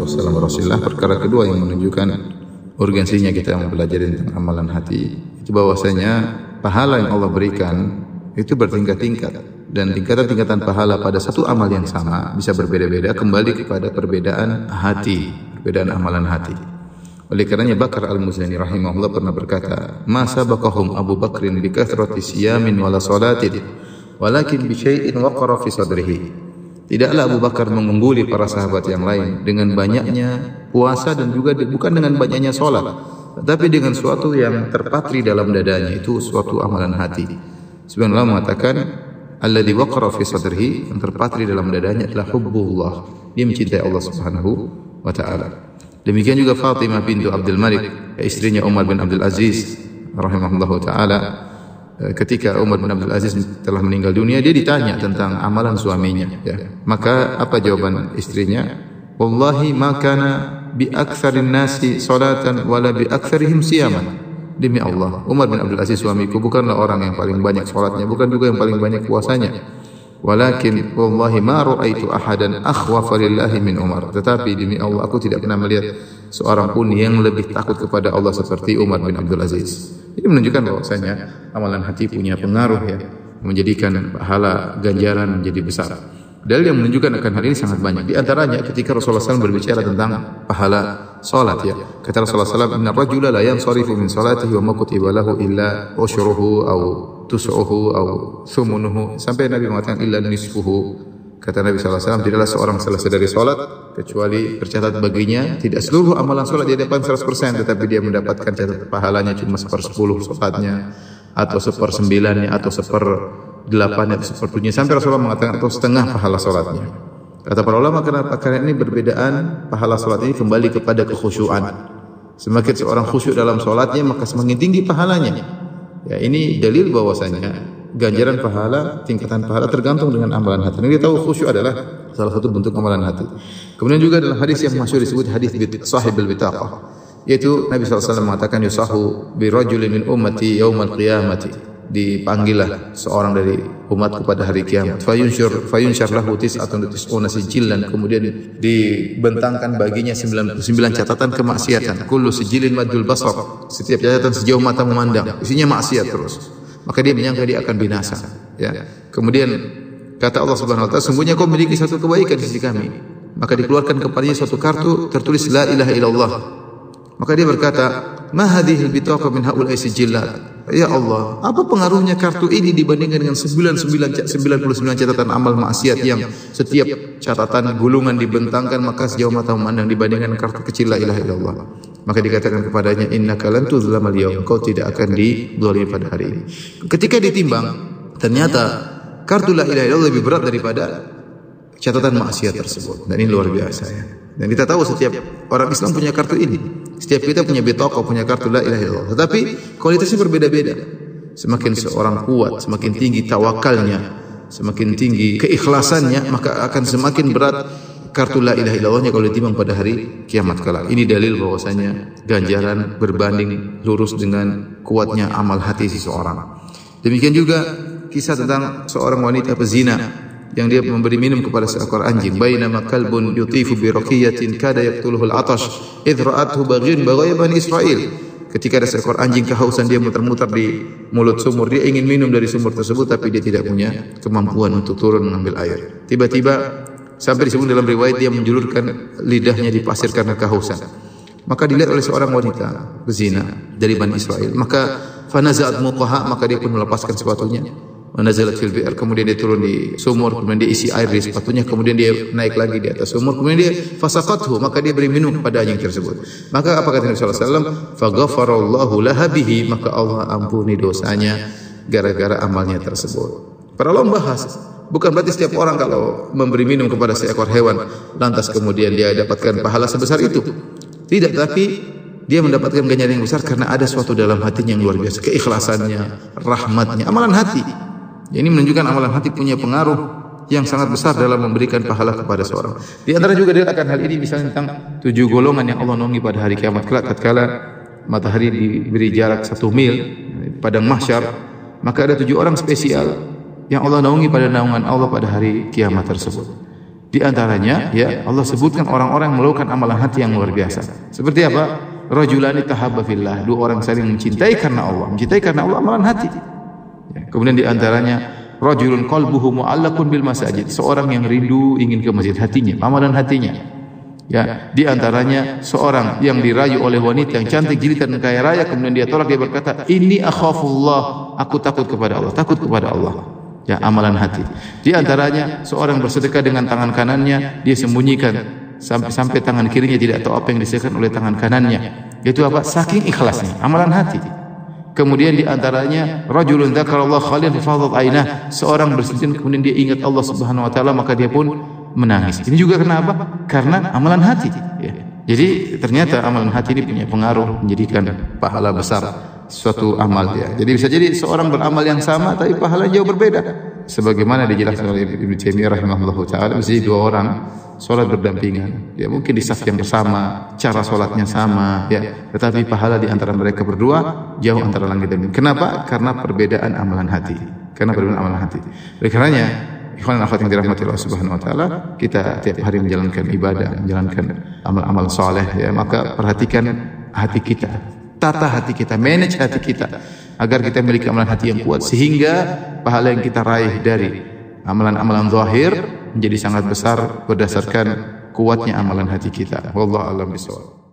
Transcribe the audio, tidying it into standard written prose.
wassalamu Rasulullah. Perkara kedua yang menunjukkan urgensinya kita mempelajari tentang amalan hati itu bahwasanya pahala yang Allah berikan itu bertingkat-tingkat, dan tingkatan-tingkatan pahala pada satu amal yang sama bisa berbeda-beda kembali kepada perbedaan hati, perbedaan amalan hati. Oleh karenanya Bakar Al-Muzani rahimahullah pernah berkata, "Ma sabaqahum Abu Bakrin bi kathrati siyamin wala salatin, walakin bi syai'in waqara fi sadrihi." Tidaklah Abu Bakar mengungguli para sahabat yang lain dengan banyaknya puasa dan juga bukan dengan banyaknya salat, tetapi dengan suatu yang terpatri dalam dadanya, itu suatu amalan hati. Sebagian ulama mengatakan alladzi waqara fi sadrihi, yang terpatri dalam dadanya adalah hubbullah, dia mencintai Allah Subhanahu wa taala. Demikian juga Fatimah bintu Abdul Malik, istrinya Umar bin Abdul Aziz rahimahullahu taala. Ketika Umar bin Abdul Aziz telah meninggal dunia, dia ditanya tentang amalan suaminya, ya. Maka apa jawaban istrinya? Wallahi ma kana bi aktsarin nasi salatan wala bi aktsarihim siyaman. Demi Allah, Umar bin Abdul Aziz suamiku bukanlah orang yang paling banyak salatnya, bukan juga yang paling banyak puasanya. Walakin wallahi ma ra'aitu ahadan akhwafa lillahi min Umar. Tetapi demi Allah, aku tidak pernah melihat seorang pun yang lebih takut kepada Allah seperti Umar bin Abdul Aziz. Ini menunjukkan bahwasanya amalan hati punya pengaruh, ya, menjadikan pahala ganjaran menjadi besar. Dalil yang menunjukkan akan hal ini sangat banyak. Di antaranya ketika Rasulullah SAW berbicara tentang pahala salat, ya. Kata Rasulullah SAW, "Inna rajula la yansarifu min salatihi wa ma kutiba lahu illa usyruhu aw tus'uhu aw thumunuhu." Sampai Nabi mengatakan illa nisfuhu. Kata Nabi SAW, tidaklah seorang selesai dari salat kecuali tercatat baginya tidak seluruh amalan salat dia dapat 100%, tetapi dia mendapatkan catatan pahalanya cuma 1/10 salatnya, atau 1/9-nya, atau 1/8-nya, atau 1/7-nya, sampai Rasulullah mengatakan atau setengah pahala salatnya. Kata para ulama, kenapa? Karena ini perbedaan pahala salat ini kembali kepada kekhusyuan. Semakin seorang khusyuk dalam salatnya, maka semakin tinggi pahalanya. Ya, ini dalil bahwasanya ganjaran pahala, tingkatan pahala tergantung dengan amalan hati. Kita tahu khusyuk adalah salah satu bentuk amalan hati. Kemudian juga dalam hadis yang masyhur disebut hadis sahibul bitaqah, yaitu Nabi SAW mengatakan yusahu bi rajulin min ummati yaumal qiyamati, dipanggillah seorang dari umatku pada hari kiamat, fayunsyar lahu tis'atun tis'una sijillan, kemudian dibentangkan baginya 99 catatan kemaksiatan, kullu sijilin madul basar, setiap catatan sejauh mata memandang, isinya maksiat terus. Maka dia menyangka dia akan binasa, ya. Kemudian kata Allah Subhanahu wa taala, sungguhnya kau memiliki satu kebaikan di sisi kami. Maka dikeluarkan kepadanya suatu kartu tertulis la ilaha illallah. Maka dia berkata, ma hadhil bitaqa min haula'i sijillat. Ya Allah, apa pengaruhnya kartu ini dibandingkan dengan 99 catatan amal maksiat yang setiap catatan gulungan dibentangkan maka sejauh mata memandang, dibandingkan kartu kecil la ilaha illallah. Maka dikatakan kepadanya, innaka lan tuzlamal yaum, kau tidak akan dizalimi pada hari ini. Ketika ditimbang, ternyata kartu la ilaha illallah lebih berat daripada catatan maksiat tersebut. Dan ini luar biasa, ya. Dan kita tahu setiap orang Islam punya kartu ini. Setiap kita punya bitoqah, punya kartu la ilaha illallah. Tetapi kualitasnya berbeda-beda. Semakin seorang kuat, semakin tinggi tawakalnya, semakin tinggi keikhlasannya, maka akan semakin berat kartu la ilaha illallahnya kalau ditimbang pada hari kiamat kelak. Ini dalil bahwasanya ganjaran berbanding lurus dengan kuatnya amal hati seseorang. Demikian juga kisah tentang seorang wanita pezina yang dia memberi minum kepada seekor anjing. Bainama kalbun yutifu bi raqiyatin kada yaqtuluhu al-atash idh ra'athu baghin baghaya bani Israil. Ketika ada seekor anjing kehausan, dia muter-muter di mulut sumur, dia ingin minum dari sumur tersebut tapi dia tidak punya kemampuan untuk turun mengambil air. Tiba-tiba sampai disebut dalam riwayat dia menjulurkan lidahnya di pasir karena kehausan. Maka dilihat oleh seorang wanita bezina dari Bani Israel. Maka fanaza'at muqaha, maka dia pun melepaskan sepatunya. Wanazalat fil bi'r, kemudian dia turun di sumur, kemudian dia isi air di sepatunya, kemudian dia naik lagi di atas sumur, kemudian dia fasaqathu, maka dia beri minum kepada anjing tersebut. Maka apa kata Nabi sallallahu alaihi wasallam? Faghafarallahu laha bihi, maka Allah ampuni dosanya gara-gara amalnya tersebut. Para ulama bahas, bukan berarti setiap orang kalau memberi minum kepada seekor hewan lantas kemudian dia dapatkan pahala sebesar itu. Tidak, tapi dia mendapatkan ganjaran yang besar karena ada suatu dalam hatinya yang luar biasa, keikhlasannya, rahmatnya, amalan hati. Ini menunjukkan amalan hati punya pengaruh yang sangat besar dalam memberikan pahala kepada seorang. Di antara juga dia akan hal ini misalnya tentang 7 golongan yang Allah naungi pada hari kiamat kelak tatkala matahari diberi jarak 1 mil padang mahsyar, maka ada 7 orang spesial yang Allah naungi pada naungan Allah pada hari kiamat tersebut. Di antaranya ya Allah sebutkan orang-orang yang melakukan amalan hati yang luar biasa. Seperti apa? Rajulani tahabba fillah, dua orang saling mencintai karena Allah. Mencintai karena Allah amalan hati. Ya, kemudian di antaranya rajulun qalbuhu mu'allaqun bil masajid, seorang yang rindu ingin ke masjid, hatinya, amalan hatinya. Ya, di antaranya seorang yang dirayu oleh wanita yang cantik, jilitan dan kaya raya, kemudian dia tolak, dia berkata, "Inni akhafullah," aku takut kepada Allah, takut kepada Allah. Ya, amalan hati. Di antaranya seorang bersedekah dengan tangan kanannya, dia sembunyikan sampai tangan kirinya tidak tahu apa yang disediakan oleh tangan kanannya. Itu apa? Saking ikhlasnya, amalan hati. Kemudian di antaranya rajulun dzakarallaha khalian fafadat ainah, seorang bersedekah kemudian dia ingat Allah Subhanahu wa taala maka dia pun menangis. Ini juga kenapa? Karena amalan hati. Ya. Jadi ternyata amalan hati ini punya pengaruh menjadikan pahala besar suatu amal dia. Jadi bisa jadi seorang beramal yang sama tapi pahala jauh berbeda. Sebagaimana dijelaskan oleh Ibnu Taimiyah rahimahullahu taala, bisa dua orang salat berdampingan. Ya mungkin di saf yang bersama, cara salatnya sama, ya, tetapi pahala di antara mereka berdua jauh antara langit dan bumi. Kenapa? Karena perbedaan amalan hati. Karena perbedaan amalan hati. Oleh karenanya, ikhwan dan akhwat yang dirahmati Allah Subhanahu wa taala, kita tiap hari menjalankan ibadah, menjalankan amal-amal saleh, ya, maka perhatikan hati kita. Tata hati kita, manage hati kita agar kita memiliki amalan hati yang kuat sehingga pahala yang kita raih dari amalan-amalan zahir menjadi sangat besar berdasarkan kuatnya amalan hati kita. Wallahu a'lam bishawab.